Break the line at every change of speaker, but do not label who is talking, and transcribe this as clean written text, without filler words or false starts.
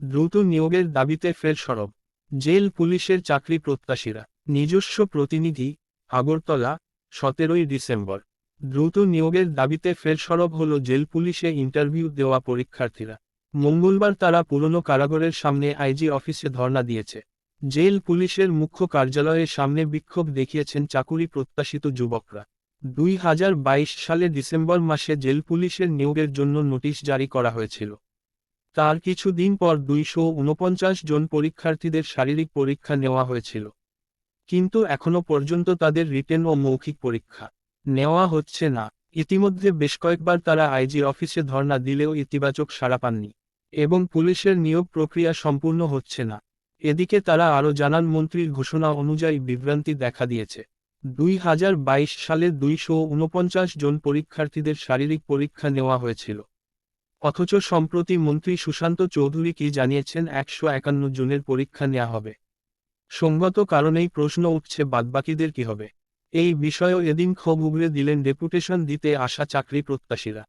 দ্রুত নিয়োগের দাবিতে ফের সরব জেল পুলিশের চাকরি প্রত্যাশীরা। নিজস্ব প্রতিনিধি, আগরতলা, 17ই ডিসেম্বর। দ্রুত নিয়োগের দাবিতে ফের সরব হল জেল পুলিশে ইন্টারভিউ দেওয়া পরীক্ষার্থীরা। মঙ্গলবার তারা পুরনো কারাগারের সামনে আইজি অফিসে ধর্ণা দিয়েছে। জেল পুলিশের মুখ্য কার্যালয়ের সামনে বিক্ষোভ দেখিয়েছেন চাকুরি প্রত্যাশিত যুবকরা। 2022 সালে ডিসেম্বর মাসে জেল পুলিশের নিয়োগের জন্য নোটিশ জারি করা হয়েছিল। তার কিছুদিন পর 249 জন পরীক্ষার্থীদের শারীরিক পরীক্ষা নেওয়া হয়েছিল। কিন্তু এখনো পর্যন্ত তাদের রিটেন ও মৌখিক পরীক্ষা নেওয়া হচ্ছে না। ইতিমধ্যে বেশ কয়েকবার তারা আইজি অফিসে ধর্ণা দিলেও ইতিবাচক সাড়া পাননি এবং পুলিশের নিয়োগ প্রক্রিয়া সম্পূর্ণ হচ্ছে না। এদিকে তারা আরও জানান, মন্ত্রীর ঘোষণা অনুযায়ী বিভ্রান্তি দেখা দিয়েছে। 2022 সালে 249 জন পরীক্ষার্থীদের শারীরিক পরীক্ষা নেওয়া হয়েছিল, অথচ সম্প্রতি মন্ত্রী সুশান্ত চৌধুরী কি জানিয়েছেন 151 জনের পরীক্ষা নেওয়া হবে। সঙ্গত কারণেই প্রশ্ন উঠছে, বাদবাকিদের কি হবে। এই বিষয়েও এদিন ক্ষোভ উগরে দিলেন ডেপুটেশন দিতে আসা চাকরি প্রত্যাশীরা।